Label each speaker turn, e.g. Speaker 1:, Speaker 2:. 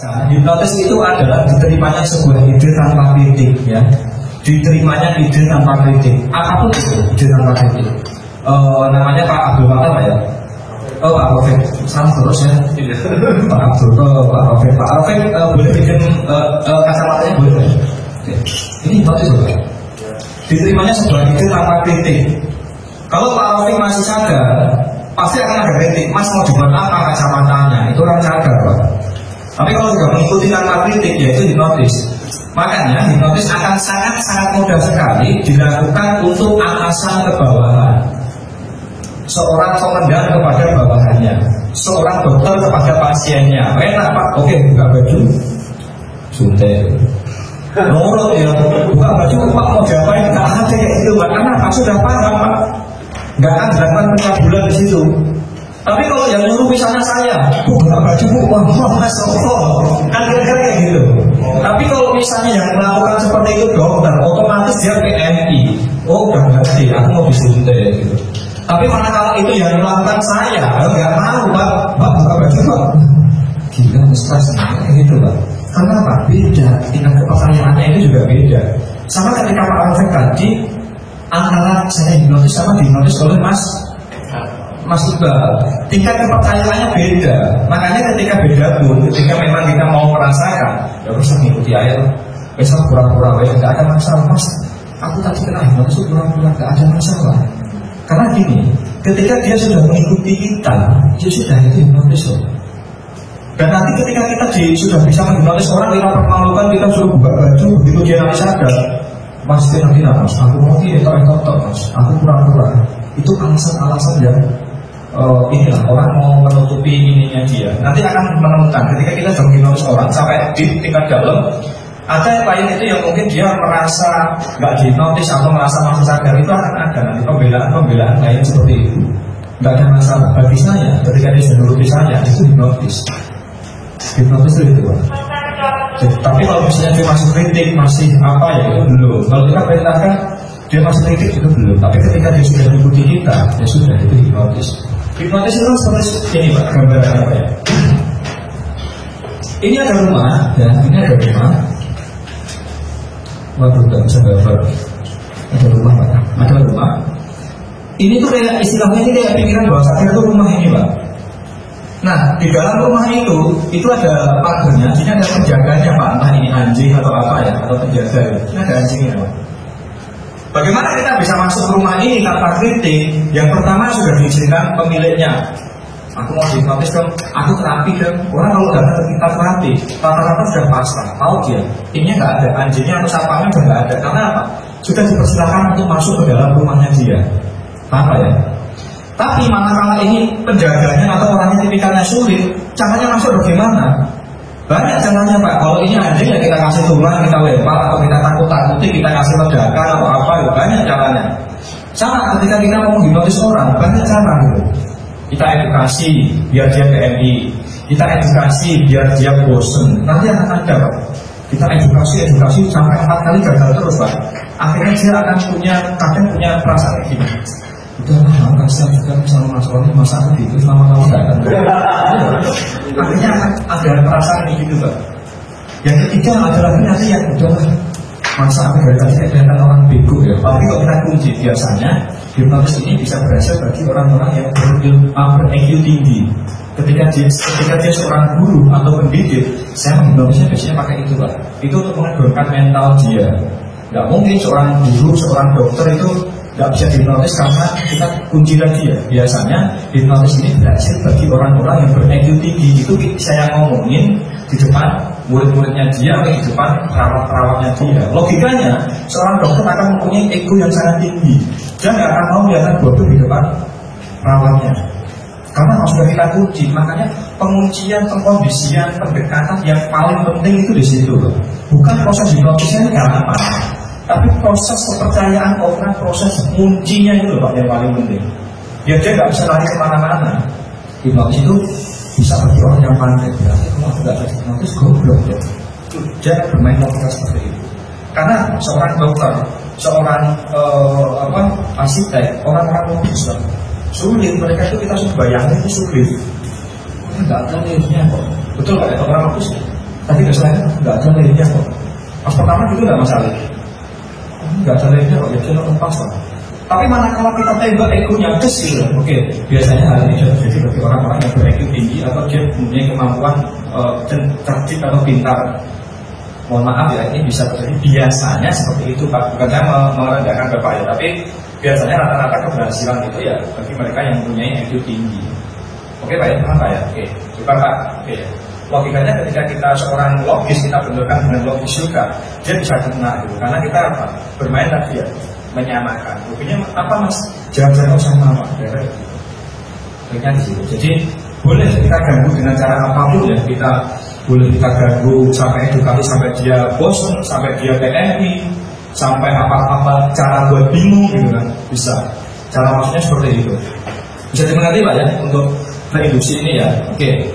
Speaker 1: Hipnotis itu adalah diterimanya sebuah ide tanpa kritik, ya. Diterimanya ide tanpa kritik. Apapun itu, ide tanpa kritik. Namanya Pak Abdul Fatah, Pak, ya. Pak Rafiq, salah terus ya. Pak Abdul, Pak Rafiq, boleh bikin kacamatanya boleh. Ini hipnotis, Pak. Diterimanya sebuah ide tanpa kritik. Kalau Pak Rafiq masih sadar, pasti akan ada kritik. Mas mau dibuat apa kacamatanya? Itu orang sadar, Pak. Tapi kalau sudah mengikuti tanpa kritik, yaitu hipnotis. Makanya hipnotis akan sangat mudah sekali dilakukan untuk atasan ke bawahan. Seorang komandan kepada bawahannya, seorang dokter kepada pasiennya. Enak Pak, oke buka baju, suntik. Nurut ya, buka baju Pak mau diapain? Nggak ada kayak gitu Pak, karena Pak sudah paham Pak. Nggak akan dilakukan pencabulan di situ. Tapi kalau yang nyuruh misalnya saya, buka baju Mas kan kira-kira kayak gitu. Tapi kalau misalnya yang melakukan seperti itu dokter, otomatis dia PMI. Oh udah ngerti, aku mau disuntik gitu. Tapi manakala itu yang melakukan saya, nggak mau Pak buka baju Pak. Gila, stres gitu Pak. Karena apa? Beda, tingkat kepercayaannya itu juga beda. Sama ketika Pak Rafiq tadi, antara saya hipnotis sama dihipnotis oleh Mas Iqbal, tingkat kepercayaannya beda. Makanya ketika beda pun, ketika memang kita mau merasakan, ya harus mengikuti aja. Besok pura-pura, nggak ada masalah Mas. Aku tadi kena hipnotis pura-pura, nggak ada masalah. Karena gini, ketika dia sudah mengikuti kita, dia sudah itu hipnotis loh. Dan nanti ketika kita sudah bisa menghipnotis orang, kita permalukan, kita suruh buka baju, begitu dia nanti sadar, Mas nanti Mas, aku mau Mas, aku pura-pura. Itu alasan-alasan yang inilah orang mau menutupi ininya dia. Nanti akan menemukan ketika kita sudah menghipnotis orang sampai di tingkat dalam, ada klien itu yang mungkin dia merasa nggak dihipnotis atau merasa masih sadar, itu akan ada nanti pembelaan lain seperti itu. Nggak ada masalah bagi saya ketika dia sudah menuruti saya, itu hipnotis. Hipnotis itu Pak. Tapi kalau misalnya dia masih kritik, masih apa ya, itu belum. Kalau kita perintahkan dia masih kritik itu belum. Tapi ketika dia sudah mengikuti kita, ya sudah, itu hipnotis. Hipnotis itu seperti ini Pak, gambarannya Pak ya. Ini ada rumah, ya, ini ada rumah. Waduh, nggak bisa gambar. Ada rumah Pak, ada rumah. Ini tuh kayak istilahnya ini kayak pikiran bahwa saya itu rumah ini Pak. Nah, di dalam rumah itu ada pagarnya, sini ada penjaganya Pak, entah ini anjing atau apa ya, atau penjaga ya. Ini ada anjingnya Pak. Bagaimana kita bisa masuk rumah ini tanpa kritik? Yang pertama sudah diizinkan pemiliknya. Aku mau dihipnotis dong, aku terapi dong. Orang kalau datang ke kita terapi, rata-rata sudah pasrah, tahu dia. Ini nggak ada anjingnya atau sapanya udah nggak ada. Karena apa? Sudah dipersilakan untuk masuk ke dalam rumahnya dia. Apa ya? Tapi manakala ini penjaganya atau orangnya tipikalnya sulit, caranya masuk bagaimana? Banyak caranya Pak. Kalau ini anjing ya kita kasih tulang, kita lempar, atau kita takut-takuti, kita kasih ledakan atau apa, ya banyak caranya. Sama ketika kita mau menghipnotis orang, banyak cara gitu. Kita edukasi biar dia PMI, kita edukasi biar dia bosen. Nanti akan ada Pak. Kita edukasi sampai 4 kali gagal terus Pak. Akhirnya dia akan kadang punya perasaan gini. Udah lah, kasihan juga sama Mas Roni, masa aku gitu selama kamu datang. Akhirnya ada perasaan ini gitu Pak. Yang ketiga adalah nanti yang udah masa aku dari tadi kelihatan orang bego ya. Tapi kalau kita kunci, biasanya hipnotis ini bisa berhasil bagi orang-orang yang ber-EQ tinggi. Ketika dia seorang guru atau pendidik, saya menghipnotisnya biasanya pakai itu Pak. Itu untuk mengendorkan mental dia. Gak mungkin seorang guru, seorang dokter itu nggak bisa dihipnotis karena kita kunci lagi ya. Biasanya hipnotis ini berhasil bagi orang-orang yang ber-EQ tinggi. Itu saya ngomongin di depan murid-muridnya dia atau di depan perawat-perawatnya dia. Logikanya seorang dokter akan mempunyai ego yang sangat tinggi. Dia nggak akan mau kelihatan bodoh di depan perawatnya. Karena kalau sudah kita kunci, makanya penguncian, pengkondisian, pendekatan yang paling penting itu di situ loh. Bukan proses hipnotisnya ini apa, tapi proses kepercayaan orang, proses kuncinya itu loh Pak yang paling penting. Ya dia nggak bisa lari kemana-mana. Hipnotis itu bisa bagi orang yang pandai. Berarti kalau nggak bisa hipnotis goblok ya. Dia bermain logika seperti itu. Karena seorang dokter, seorang arsitek, orang-orang logis sulit. Mereka itu kita sudah bayangin itu sulit. Nggak ada lihatnya kok. Betul nggak ya orang logis? Tapi nggak ada lainnya kok. Pas pertama itu nggak masalah. Nggak ada lainnya kok, ya cuma lepas lah. Tapi manakala kita tembak egonya kecil, oke, biasanya hal ini terjadi bagi orang-orang yang bereku tinggi atau dia mempunyai kemampuan cerdik atau pintar. Mohon maaf ya, ini bisa terjadi biasanya seperti itu Pak. Bukan saya merendahkan Bapak ya, tapi biasanya rata-rata keberhasilan itu ya bagi mereka yang mempunyai IQ tinggi. Oke Pak ya, paham Pak ya? Oke, coba Pak. Oke ya. Logikanya ketika kita seorang logis, kita benturkan dengan logis juga, dia bisa kena gitu. Karena kita apa? Bermain tadi ya, menyamakan. Rupanya apa Mas? Jangan sama Pak. Baiknya di situ. Jadi boleh kita ganggu dengan cara apapun ya. Boleh kita ganggu sampai edukasi, sampai dia bosan, sampai dia TNI, sampai apa-apa cara buat bingung gitu kan. Bisa. Cara maksudnya seperti itu. Bisa dimengerti Pak ya untuk reduksi ini ya. Oke.